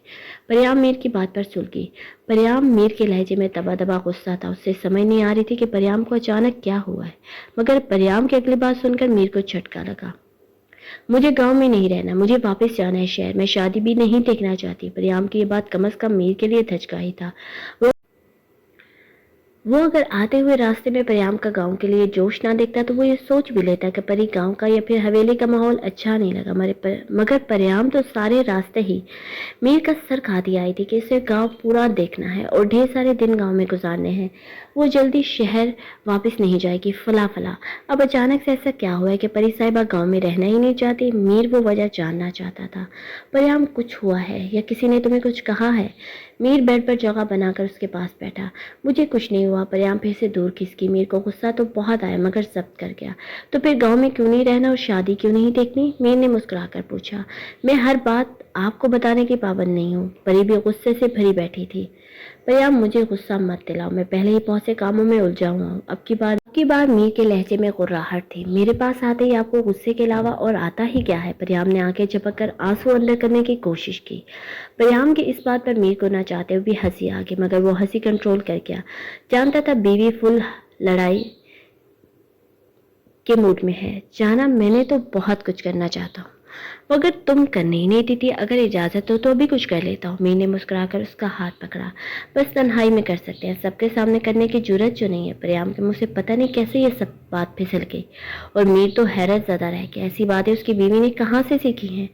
پریام میر کی بات پر سلگی۔ پریام میر کے لہجے میں دبا دبا غصہ تھا، اسے سمجھ نہیں آ رہی تھی کہ پریام کو اچانک کیا ہوا ہے، مگر پریام کی اگلی بات سن کر میر کو جھٹکا لگا۔ مجھے گاؤں میں نہیں رہنا، مجھے واپس جانا ہے شہر، میں شادی بھی نہیں دیکھنا چاہتی۔ پریام کی یہ بات کم از کم میر کے لیے دھچکا ہی تھا۔ وہ اگر آتے ہوئے راستے میں پریام کا گاؤں کے لیے جوش نہ دیکھتا تو وہ یہ سوچ بھی لیتا کہ پری گاؤں کا یا پھر حویلی کا ماحول اچھا نہیں لگا، مگر پریام تو سارے راستے ہی میر کا سر کھاتی آئی تھی کہ اسے گاؤں پورا دیکھنا ہے اور ڈھیر سارے دن گاؤں میں گزارنے ہیں۔ وہ جلدی شہر واپس نہیں جائے گی، فلا فلا۔ اب اچانک سے ایسا کیا ہوا ہے کہ پری صاحبہ گاؤں میں رہنا ہی نہیں چاہتی؟ میر وہ وجہ جاننا چاہتا تھا۔ پریام، کچھ ہوا ہے یا کسی نے تمہیں کچھ کہا ہے؟ میر بیڈ پر جگہ بنا کر اس کے پاس بیٹھا۔ مجھے کچھ نہیں ہوا۔ پریام پھر سے دور کھسکی۔ میر کو غصہ تو بہت آیا مگر ضبط کر گیا۔ تو پھر گاؤں میں کیوں نہیں رہنا اور شادی کیوں نہیں دیکھنی؟ میر نے مسکرا کر پوچھا۔ میں ہر بات آپ کو بتانے کی پابند نہیں ہوں۔ پری بھی غصے سے بھری بیٹھی تھی۔ پریام، مجھے غصہ مت دلاؤ، میں پہلے ہی بہت سے کاموں میں الجھا ہوا ہوں۔ اب کی بار میر کے لہجے میں غراہٹ تھی۔ میرے پاس آتے ہی آپ کو غصے کے علاوہ اور آتا ہی کیا ہے؟ پریام نے آنکھیں جھپک کر آنسو اندر کرنے کی کوشش کی۔ پریام کی اس بات پر میر کو نہ چاہتے ہوئے بھی ہنسی آ گئی، مگر وہ ہنسی کنٹرول کر گیا۔ جانتا تھا بیوی فل لڑائی کے موڈ میں ہے۔ جانا، میں نے تو بہت کچھ کرنا چاہتا ہوں مگر تم کرنے ہی نہیں دیتی، اگر اجازت ہو تو ابھی کچھ کر لیتا ہوں۔ میر نے مسکرا کر اس کا ہاتھ پکڑا۔ بس تنہائی میں کر سکتے ہیں، سب کے سامنے کرنے کی جرات جو نہیں ہے۔ پریام کے منہ سے پتہ نہیں کیسے یہ سب بات پھسل گئی اور میر تو حیرت زدہ رہ گیا، ایسی باتیں اس کی بیوی نے کہاں سے سیکھی ہیں؟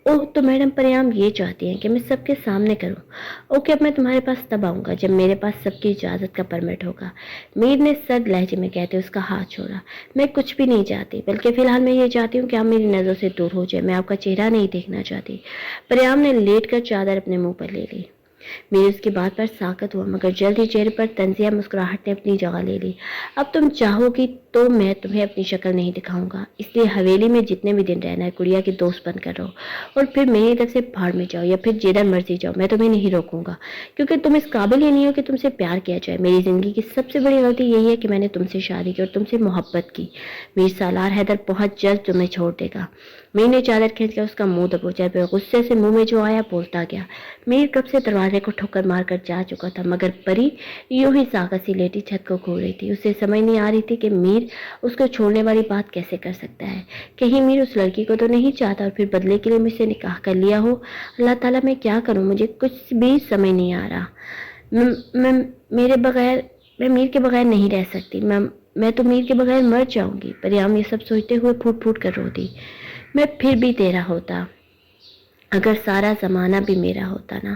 اوہ، تو میڈم پریام یہ چاہتی ہیں کہ میں سب کے سامنے کروں؟ اوکے، اب میں تمہارے پاس تب آؤں گا جب میرے پاس سب کی اجازت کا پرمٹ ہوگا۔ میر نے سرد لہجے میں کہتے اس کا ہاتھ چھوڑا۔ میں کچھ بھی نہیں چاہتی، بلکہ فی الحال میں یہ چاہتی ہوں کہ آپ میری نظروں سے دور ہو جائے، میں آپ کا چہرہ نہیں دیکھنا چاہتی۔ پریام نے لیٹ کر چادر اپنے منہ پر لے لی۔ میر اس کی بات پر ساکت ہوا مگر جلد ہی چہرے پر طنزیہ مسکراہٹ نے اپنی جگہ لے لی۔ اب تم چاہو گی تو میں تمہیں اپنی شکل نہیں دکھاؤں گا، اس لیے حویلی میں جتنے بھی دن رہنا ہے گڑیا کی دوست بن کر رہو اور پھر میری طرف سے بھاڑ میں جاؤ یا پھر جدھر مرضی جاؤ، میں تمہیں نہیں روکوں گا کیونکہ تم اس قابل ہی نہیں ہو کہ تم سے پیار کیا جائے۔ میری زندگی کی سب سے بڑی غلطی یہی ہے کہ میں نے تم سے شادی کی اور تم سے محبت کی۔ میر سالار حیدر بہت جلد تمہیں چھوڑ دے گا۔ میر نے چادر کھینچ کر اس کا منہ دبوچا، پھر غصے سے منہ میں جو آیا بولتا گیا۔ میر کب سے دروازے کو ٹھوکر مار کر جا چکا تھا مگر پری یوں ہی ساکت سی لیٹی چھت کو گھور رہی تھی۔ اسے سمجھ نہیں آ رہی تھی کہ میر اس کو چھوڑنے والی بات کیسے کر سکتا ہے، کہیں میر اس لڑکی کو تو نہیں چاہتا اور پھر بدلے کے لیے مجھ سے نکاح کر لیا ہو۔ اللہ تعالیٰ، میں کیا کروں، مجھے کچھ بھی سمجھ نہیں آ رہا۔ میں میر کے بغیر نہیں رہ سکتی، میں تو میر کے بغیر مر جاؤں گی۔ پریام یہ سب سوچتے ہوئے پھوٹ پھوٹ کر روتی۔ میں پھر بھی تیرا ہوتا اگر سارا زمانہ بھی میرا ہوتا نا۔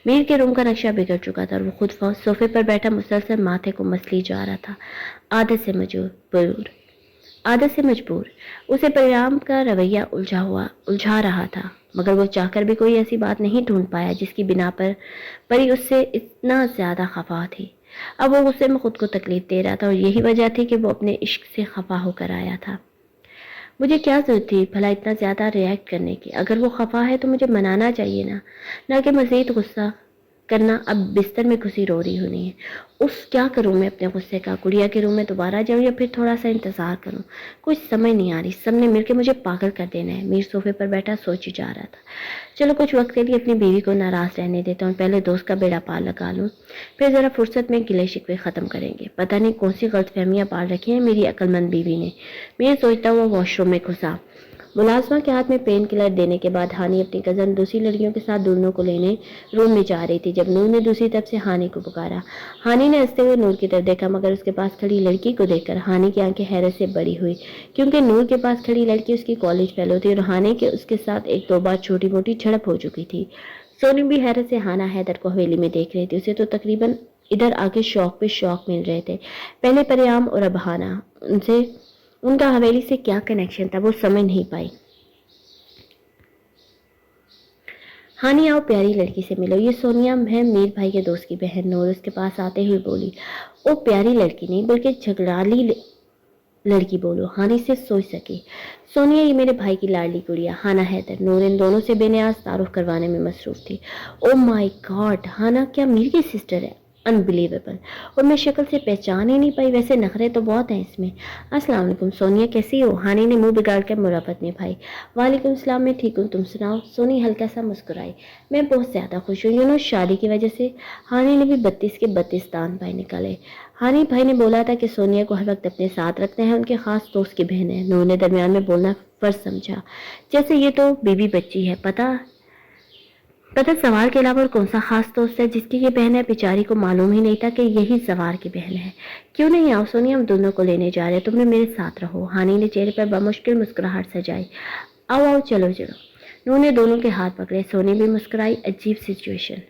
میر کے روم کا نقشہ بگڑ چکا تھا اور وہ خود صوفے پر بیٹھا مسلسل ماتھے کو مسلی جا رہا تھا۔ عادت سے مجبور اسے پریام کا رویہ الجھا رہا تھا مگر وہ چاہ کر بھی کوئی ایسی بات نہیں ڈھونڈ پایا جس کی بنا پر پری اس سے اتنا زیادہ خفا تھی۔ اب وہ غصے میں خود کو تکلیف دے رہا تھا اور یہی وجہ تھی کہ وہ اپنے عشق سے خفا ہو کر آیا تھا۔ मुझे क्या ज़रूरत थी भला इतना ज़्यादा रिएक्ट करने की? अगर वो खफा है तो मुझे मनाना चाहिए ना कि मज़ीद गुस्सा करना। अब बिस्तर में घुसी रो रही होनी है। उस क्या करूं मैं अपने गुस्से का? गुड़िया के रूम में दोबारा जाऊं या फिर थोड़ा सा इंतज़ार करूं? कुछ समझ नहीं आ रही। सबने मिलकर मुझे पागल कर देना है। मीर सोफे पर बैठा सोच ही जा रहा था। चलो कुछ वक्त के लिए अपनी बीवी को नाराज़ रहने देता हूँ। पहले दोस्त का बेड़ा पार लगा लूँ, फिर ज़रा फुर्सत में गिले शिकवे ख़त्म करेंगे। पता नहीं कौन सी गलतफहमियाँ पाल रखी हैं मेरी अक्लमंद बीवी ने। मैं सोचता हुआ वॉशरूम में घुसा। मुलाजमा के हाथ में पेन किलर देने के बाद हानि अपनी कज़न दूसरी लड़कियों के साथ नूर को लेने रूम में जा रही थी जब नूर ने दूसरी तरफ से हानि को पुकारा। हानि ने हंसते हुए नूर की तरफ देखा, मगर उसके पास खड़ी लड़की को देखकर हानि की आंखें हैरत से बड़ी हुई, क्योंकि नूर के पास खड़ी लड़की उसकी कॉलेज फेलो थी और हानि के उसके साथ एक दो बार छोटी मोटी झड़प हो चुकी थी। सोनी भी हैरत से हाना हैदर को हवेली में देख रही थी। उसे तो तकरीबन इधर आके शौक पे शौक मिल रहे थे। पहले परियाम और अब हाना, उनसे उनका हवेली से क्या कनेक्शन था वो समझ नहीं पाई। हानि आओ प्यारी लड़की से मिलो, ये सोनिया है मीर भाई के दोस्त की बहन। नूर उसके पास आते हुए बोली। ओ प्यारी लड़की नहीं बल्कि झगड़ाली लड़की बोलो, हानि से सोच सकी। सोनिया ये मेरे भाई की लाडली गुड़िया हाना हैदर। नूर इन दोनों से बेनियाज तारुफ करवाने में मसरूफ थी। ओ माय गॉड, हाना क्या मीर की सिस्टर है? अनबिलीवेबल। और मैं शक्ल से पहचान ही नहीं पाई। वैसे नखरे तो बहुत हैं इसमें। अस्सलाम वालेकुम सोनिया, कैसी हो? हानि ने मुंह बिगाड़ कर मुराफत निभाई। वालेकुम सलाम, मैं ठीक हूँ, तुम सुनाओ? सोनी हल्का सा मुस्कुराई। मैं बहुत ज़्यादा खुश हूँ, शादी की वजह से। हानि ने भी 32 के 32 दान भाई निकाले। हानि भाई ने बोला था कि सोनिया को हर वक्त अपने साथ रखते हैं, उनके खास दोस्त की बहन है। नूर ने दरमियान में बोलना फर्ज समझा, जैसे ये तो बीबी बच्ची है। पता सवार के अलावा और कौन सा खास दोस्त है जिसकी ये बहन है? बेचारी को मालूम ही नहीं था कि यही सवार की बहन है। क्यों नहीं आओ सोनिया, हम दोनों को लेने जा रहे हैं, तुमने मेरे साथ रहो। हानि ने चेहरे पर बमुश्किल मुस्कुराहट सजाई। आओ आओ, चलो चलो। नूर ने दोनों के हाथ पकड़े। सोनी भी मुस्कुराई। अजीब सिचुएशन।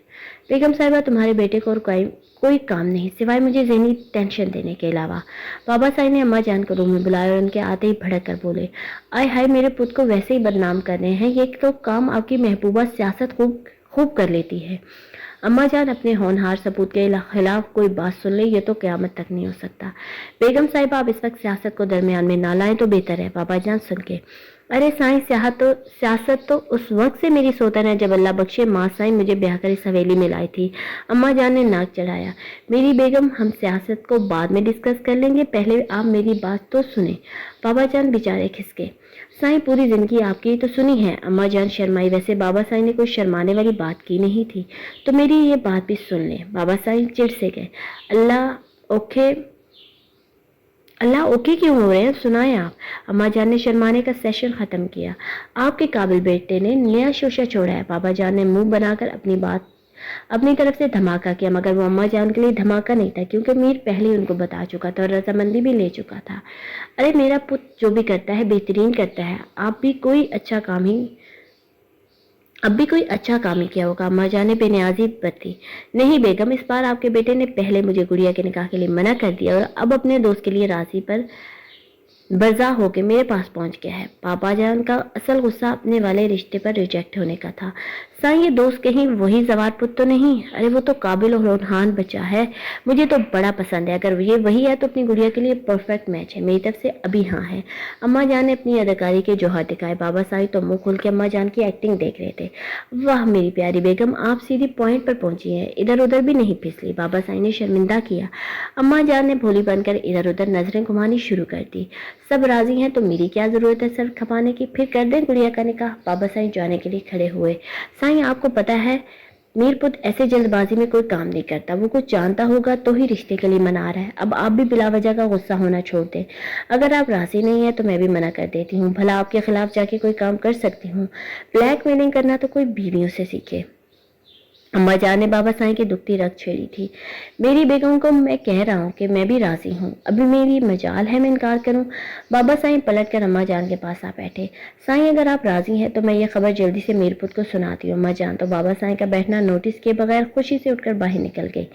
बेगम साहिबा, तुम्हारे बेटे को और कोई काम नहीं सिवाय मुझे ज़हनी टेंशन देने के अलावा। बाबा साहब ने अम्मा जान को रूम में बुलाया और उनके आते ही भड़क कर बोले, आय हाय, मेरे पुत्र को वैसे ही बदनाम कर रहे हैं। ये तो काम आपकी महबूबा सियासत खूब कर लेती है। अम्मा जान, अपने होनहार सपूत के खिलाफ कोई बात सुन ले, ये तो क़यामत तक नहीं हो सकता। बेगम साहिबा, आप इस वक्त सियासत को दरमियान में ना लाएं तो बेहतर है। बाबा जान सुन के, अरे साईं, सियासत तो उस वक्त से मेरी सोतन है जब अल्लाह बख्शे माँ साईं मुझे ब्याह कर इस हवेली में लाई थी। अम्मा जान ने नाक चढ़ाया। मेरी बेगम, हम सियासत को बाद में डिस्कस कर लेंगे, पहले आप मेरी बात तो सुने। बाबा जान बेचारे खिसके। साईं, पूरी जिंदगी आपकी तो सुनी है। अम्मा जान शर्माई। वैसे बाबा साईं ने कोई शर्माने वाली बात की नहीं थी, तो मेरी ये बात भी सुन ले। बाबा साईं चिढ़ से गए। अल्लाह ओके क्यों हो रहे हैं? सुनाएं आप। अम्मा जान ने शर्माने का सेशन खत्म किया। आपके काबिल बेटे ने नया शोशा छोड़ा है। बाबा जान ने मुंह बनाकर अपनी तरफ से धमाका किया, मगर वो अम्मा जान के लिए धमाका नहीं था, क्योंकि मीर पहले ही उनको बता चुका था और रजामंदी भी ले चुका था। अरे मेरा पुत्र जो भी करता है बेहतरीन करता है। अब भी कोई अच्छा काम ही किया होगा। अम्मा जान ने बेनियाजी बरती। नहीं बेगम, इस बार आपके बेटे ने पहले मुझे गुड़िया के निकाह के लिए मना कर दिया और अब अपने दोस्त के लिए राजी पर बर्जा होके मेरे पास पहुंच गया है। पापा जान का असल गुस्सा अपने वाले रिश्ते पर रिजेक्ट होने का था। साईं, ये दोस्त कहीं वही जवार पुत्र तो नहीं? अरे वो तो काबिल और होनहार बच्चा है, मुझे तो बड़ा पसंद है। अगर ये वही है तो अपनी गुड़िया के लिए परफेक्ट मैच है। मेरी तरफ से अभी हाँ है। अम्मा जान ने अपनी अदाकारी के जोहर दिखाए। बाबा साईं तो मुंह खोल के अम्मा जान की एक्टिंग देख रहे थे। वाह मेरी प्यारी बेगम, आप सीधी पॉइंट पर पहुंची है, इधर उधर भी नहीं फिसली। बाबा साईं ने शर्मिंदा किया। अम्मा जान ने भोली बनकर इधर उधर नजरें घुमानी शुरू कर दी। सब राजी हैं तो मेरी क्या जरूरत है सर खपाने की? फिर कर दें गुड़िया का निकाह। बाबा साईं जाने के लिए खड़े हुए। साईं, आपको पता है मीर पुत्र ऐसे जल्दबाजी में कोई काम नहीं करता। वो कुछ जानता होगा तो ही रिश्ते के लिए मना रहा है। अब आप भी बिला वजह का गुस्सा होना छोड़ दें। अगर आप राजी नहीं है तो मैं भी मना कर देती हूँ। भला आपके खिलाफ जाके कोई काम कर सकती हूँ। ब्लैकमेलिंग करना तो कोई बीवियों से सीखे। अम्मा जान ने बाबा साईं की दुखती रग छेड़ी थी। मेरी बेगम को मैं कह रहा हूँ कि मैं भी राजी हूँ। अभी मेरी मजाल है मैं इनकार करूँ? बाबा साईं पलट कर अम्मा जान के पास आ बैठे। साईं, अगर आप राजी हैं तो मैं ये खबर जल्दी से मीर पुत्र को सुनाती हूँ। अम्मा जान तो बाबा साईं का बैठना नोटिस किए बगैर खुशी से उठकर बाहर निकल गई।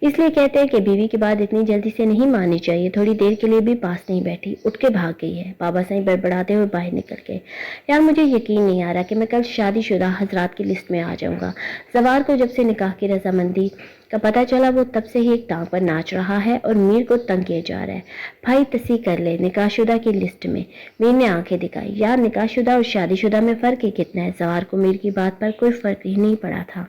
इसलिए कहते हैं कि बीवी की बात इतनी जल्दी से नहीं माननी चाहिए। थोड़ी देर के लिए भी पास नहीं बैठी, उठ के भाग गई है। बाबा साईं बड़बड़ाते हुए बाहर निकल गए। यार मुझे यकीन नहीं आ रहा कि मैं कल शादीशुदा हजरात की लिस्ट में आ जाऊंगा। सवार को جب سے نکاح کی رضامندی کا پتہ چلا وہ تب سے ہی ایک ٹانگ پر ناچ رہا ہے اور میر کو تنگ کیا جا رہا ہے۔ بھائی تصحیح کر لے نکاح شدہ کی لسٹ میں۔ میر نے آنکھیں دکھائی۔ یار نکاح شدہ اور شادی شدہ میں فرق ہی کتنا ہے؟ زوار کو میر کی بات پر کوئی فرق ہی نہیں پڑا تھا۔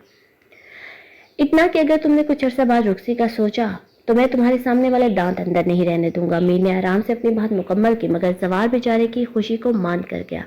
اتنا کہ اگر تم نے کچھ عرصہ بعد رخصتی کا سوچا تو میں تمہارے سامنے والے دانت اندر نہیں رہنے دوں گا۔ میر نے آرام سے اپنی بات مکمل کی مگر زوار بیچارے کی خوشی کو مان کر گیا۔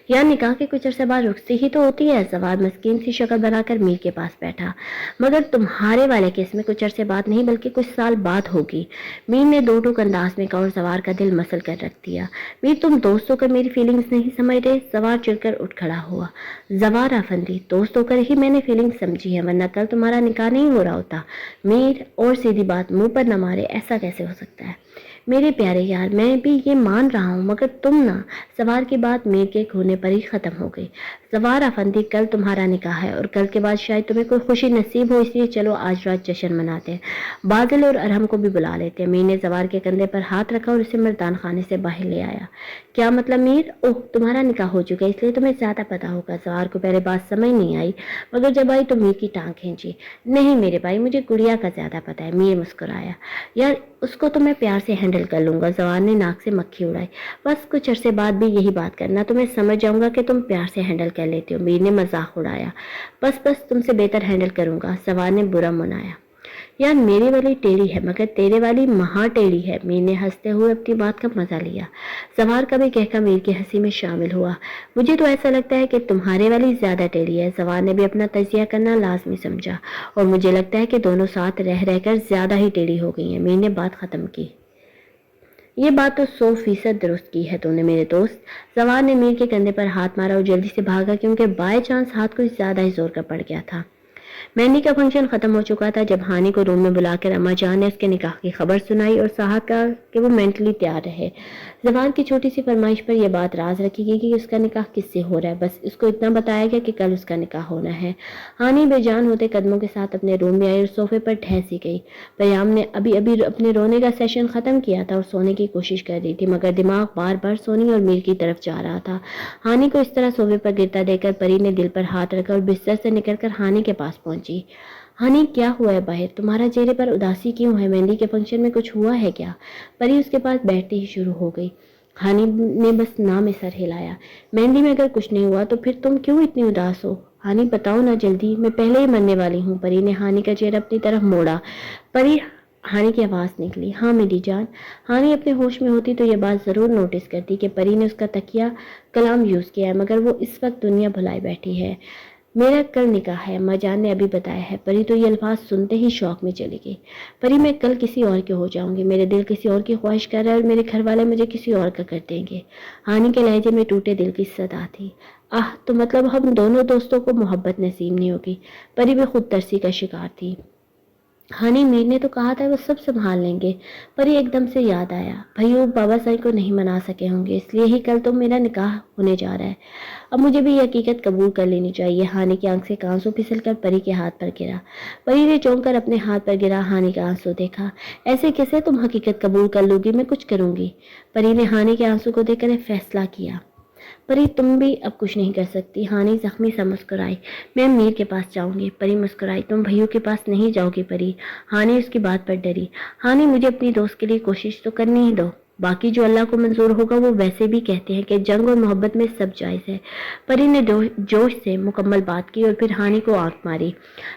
یا نکاح کے کچھ عرصے بعد رخصتی ہی تو ہوتی ہے۔ زوار مسکین سی شکل بنا کر میر کے پاس بیٹھا۔ مگر تمہارے والے کیس میں کچھ عرصے بعد نہیں بلکہ کچھ سال بعد ہوگی۔ میر نے دو ٹوک انداز میں کہا اور زوار کا دل مسل کر رکھ دیا۔ میر تم دوست ہو کر میری فیلنگز نہیں سمجھ رہے؟ زوار چڑ کر اٹھ کھڑا ہوا۔ زوار افندی دوست ہو کر ہی میں نے فیلنگ سمجھی ہے ورنہ کل تمہارا نکاح نہیں ہو رہا ہوتا۔ میر اور سیدھی بات منہ پر نہ مارے، ایسا کیسے ہو سکتا ہے؟ میرے پیارے یار میں بھی یہ مان رہا ہوں مگر تم نہ۔ زوار کی بات میر کے کھونے پر ہی ختم ہو گئی۔ زوار افندی کل تمہارا نکاح ہے اور کل کے بعد شاید تمہیں کوئی خوشی نصیب ہو، اس لیے چلو آج رات جشن مناتے ہیں۔ بادل اور ارحم کو بھی بلا لیتے ہیں۔ میر نے زوار کے کندھے پر ہاتھ رکھا اور اسے مردان خانے سے باہر لے آیا۔ کیا مطلب میر؟ اوہ تمہارا نکاح ہو چکا ہے اس لیے تمہیں زیادہ پتا ہوگا۔ زوار کو پہلے بات سمجھ نہیں آئی مگر جب آئی تو میر کی ٹانگ کھینچی۔ نہیں میرے بھائی مجھے گڑیا کا زیادہ پتا ہے۔ میر مسکرایا۔ یار اس کو تو میں پیار سے ہینڈل کر لوں گا۔ زوار نے ناک سے مکھی اڑائی۔ بس کچھ عرصے بعد بھی یہی بات کرنا تو میں سمجھ جاؤں گا کہ تم پیار سے ہینڈل کر لیتے ہو۔ میر نے مذاق اڑایا۔ بس تم سے بہتر ہینڈل کروں گا۔ زوار نے برا منایا۔ یار میری والی ٹیڑھی ہے مگر تیرے والی مہا ٹیڑھی ہے۔ میر نے ہنستے ہوئے اپنی بات کا مزہ لیا۔ زوار کا بھی کہکا میر کی ہنسی میں شامل ہوا۔ مجھے تو ایسا لگتا ہے کہ تمہارے والی زیادہ ٹیڑھی ہے۔ زوار نے بھی اپنا تجزیہ کرنا لازمی سمجھا۔ اور مجھے لگتا ہے کہ دونوں ساتھ رہ کر زیادہ ہی ٹیڑھی ہو گئی ہیں۔ میر نے بات ختم کی۔ یہ بات تو 100% درست کی ہے تو نے میرے دوست۔ زوار نے میر کے کندھے پر ہاتھ مارا اور جلدی سے بھاگا کیونکہ بائی چانس ہاتھ کچھ زیادہ ہی زور کا پڑ گیا تھا۔ مہندی کا فنکشن ختم ہو چکا تھا جب ہانی کو روم میں بلا کر اما جان نے اس کے نکاح کی خبر سنائی اور ساتھ کہا کہ وہ مینٹلی تیار رہے۔ زوار کی چھوٹی سی فرمائش پر یہ بات راز رکھی گئی کہ اس کا نکاح کس سے ہو رہا ہے۔ بس اس کو اتنا بتایا گیا کہ کل اس کا نکاح ہونا ہے۔ ہانی بے جان ہوتے قدموں کے ساتھ اپنے روم میں آئی اور صوفے پر ٹھہسی گئی۔ پیام نے ابھی اپنے رونے کا سیشن ختم کیا تھا اور سونے کی کوشش کر رہی تھی مگر دماغ بار بار سونی اور میر کی طرف جا رہا تھا۔ ہانی کو اس طرح صوفے پر گرتا دیکھ کر پری نے دل پر ہاتھ رکھا اور بستر سے نکل کر ہانی کے پاس پہنچی۔ ہانی کیا ہوا ہے باہر؟ تمہارا چہرے پر اداسی کیوں ہے؟ مہندی کے فنکشن میں کچھ ہوا ہے کیا؟ پری اس کے پاس بیٹھتے ہی شروع ہو گئی۔ ہانی نے بس نہ میں سر ہلایا۔ مہندی میں اگر کچھ نہیں ہوا تو پھر تم کیوں اتنی اداس ہو؟ ہانی بتاؤ نا جلدی، میں پہلے ہی مرنے والی ہوں۔ پری نے ہانی کا چہرہ اپنی طرف موڑا۔ پری ہانی کی آواز نکلی۔ ہاں میری جان۔ ہانی اپنے ہوش میں ہوتی تو یہ بات ضرور نوٹس کرتی کہ پری نے اس کا تکیہ کلام یوز کیا ہے مگر وہ اس وقت دنیا بھلائی بیٹھی ہے۔ میرا کل نکاح ہے، اما جان نے ابھی بتایا ہے۔ پری تو یہ الفاظ سنتے ہی شوق میں چلی گئی۔ پری میں کل کسی اور کے ہو جاؤں گی، میرے دل کسی اور کی خواہش کر رہا ہے اور میرے گھر والے مجھے کسی اور کا کر دیں گے۔ ہانی کے لہجے میں ٹوٹے دل کی صدا تھی۔ تو مطلب ہم دونوں دوستوں کو محبت نصیب نہیں ہوگی۔ پری بھی خود ترسی کا شکار تھی۔ ہانی میر نے تو کہا تھا وہ سب سنبھال لیں گے۔ پری ایک دم سے یاد آیا، بھائیو بابا سائی کو نہیں منا سکے ہوں گے اس لیے ہی کل تو میرا نکاح ہونے جا رہا ہے۔ اب مجھے بھی یہ حقیقت قبول کر لینی چاہیے۔ ہانی کی آنکھ سے آنسو پھسل کر پری کے ہاتھ پر گرا۔ پری نے چونک کر اپنے ہاتھ پر گرا ہانی کا آنسو دیکھا۔ ایسے کیسے تم حقیقت قبول کر لو گی؟ میں کچھ کروں گی۔ پری نے ہانی کے آنسو کو دیکھ کر ایک فیصلہ کیا۔ پری تم بھی اب کچھ نہیں کر سکتی۔ ہانی زخمی سا مسکرائی۔ میں میر کے پاس جاؤں گی۔ پری مسکرائی۔ تم بھائیوں کے پاس نہیں جاؤ گی پری؟ ہانی اس کی بات پر ڈری۔ ہانی مجھے اپنی دوست کے لیے کوشش تو کرنی ہی دو، باقی جو اللہ کو منظور ہوگا وہ ویسے بھی کہتے ہیں کہ جنگ اور محبت میں سب جائز ہے۔ پری نے جوش سے مکمل بات کی اور پھر ہانی کو آنکھ ماری۔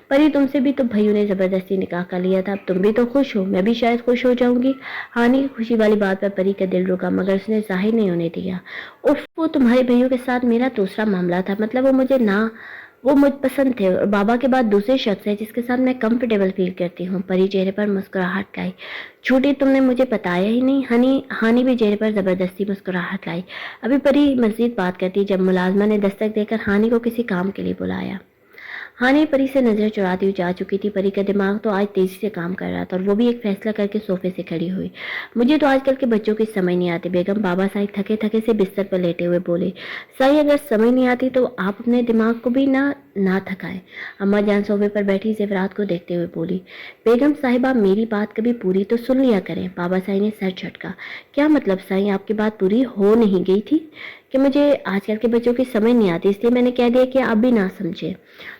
پری تم سے بھی تو بھائیوں نے زبردستی نکاح کر لیا تھا، اب تم بھی تو خوش ہو، میں بھی شاید خوش ہو جاؤں گی۔ ہانی کی خوشی والی بات پر پری کا دل رکا مگر اس نے ظاہر نہیں ہونے دیا۔ اف وہ تمہارے بھائیوں کے ساتھ میرا دوسرا معاملہ تھا، مطلب وہ مجھ پسند تھے اور بابا کے بعد دوسرے شخص ہے جس کے ساتھ میں کمفرٹیبل فیل کرتی ہوں۔ پری چہرے پر مسکراہٹ لائی۔ چھوٹی تم نے مجھے بتایا ہی نہیں۔ ہانی بھی چہرے پر زبردستی مسکراہٹ لائی۔ ابھی پری مزید بات کرتی جب ملازمہ نے دستک دے کر ہانی کو کسی کام کے لیے بلایا۔ ہانی پری سے نظر چراتی ہوئی جا چکی تھی۔ پری کا دماغ تو آج تیزی سے کام کر رہا تھا اور وہ بھی ایک فیصلہ کر کے صوفے سے کھڑی ہوئی۔ مجھے تو آج کل کے بچوں کی سمجھ نہیں آتی بیگم، بابا سائی تھکے تھکے سے بستر پر لیٹے ہوئے بولے۔ سائی اگر سمجھ نہیں آتی تو آپ اپنے دماغ کو بھی نہ تھکائیں۔ اما جان صوفے پر بیٹھی زیورات کو دیکھتے ہوئے بولی۔ بیگم صاحبہ میری بات کبھی پوری تو سن لیا کریں۔ بابا سائی نے سر جھٹکا۔ کیا مطلب سائی، آپ کی بات پوری ہو نہیں گئی تھی؟ कि मुझे आजकल के बच्चों की समझ नहीं आती, इसलिए मैंने कह दिया कि आप भी ना समझे।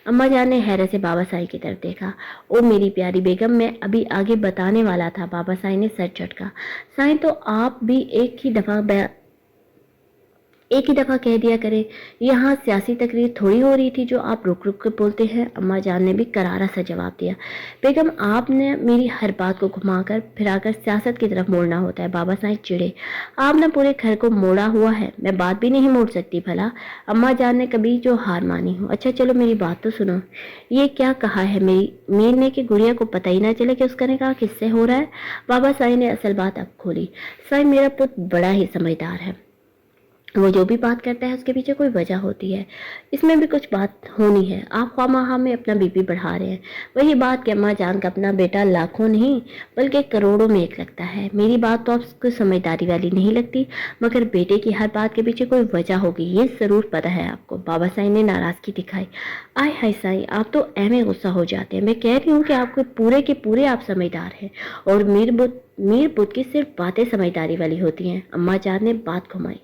अम्मा जान ने हैरत से बाबा साई की तरफ देखा। ओ मेरी प्यारी बेगम, मैं अभी आगे बताने वाला था। बाबा साई ने सर झटका। साईं, तो आप भी एक ही दफ़ा कह दिया करें। यहाँ सियासी तकरीर थोड़ी हो रही थी जो आप रुक रुक कर बोलते हैं। अम्मा जान ने भी करारा सा जवाब दिया। बेगम, आपने मेरी हर बात को घुमाकर फिराकर सियासत की तरफ मोड़ना होता है। बाबा साईं चिढ़े। आपने पूरे घर को मोड़ा हुआ है, मैं बात भी नहीं मोड़ सकती भला। अम्मा जान ने कभी जो हार मानी हो। अच्छा चलो मेरी बात तो सुनो। ये क्या कहा है मेरी मीर ने कि गुड़िया को पता ही ना चले कि उसका निकाह किससे हो रहा है। बाबा साईं ने असल बात अब खोली। साईं, मेरा पुत्र बड़ा ही समझदार है। वो जो भी बात करता है उसके पीछे कोई वजह होती है। इसमें भी कुछ बात होनी है। आप ख्वामाहा में अपना बीपी बढ़ा रहे हैं। वही बात कि अम्मा जान का अपना बेटा लाखों नहीं बल्कि करोड़ों में एक लगता है। मेरी बात तो आपको समझदारी वाली नहीं लगती, मगर बेटे की हर बात के पीछे कोई वजह होगी, ये ज़रूर पता है आपको। बाबा साईं ने नाराज़गी दिखाई। आय हाय साईं, आप तो ऐਵੇਂ गुस्सा हो जाते हैं। मैं कह रही हूँ कि आपको पूरे के पूरे आप समझदार हैं और मीर बुद्ध की सिर्फ बातें समझदारी वाली होती हैं। अम्मा जान ने बात घुमाई।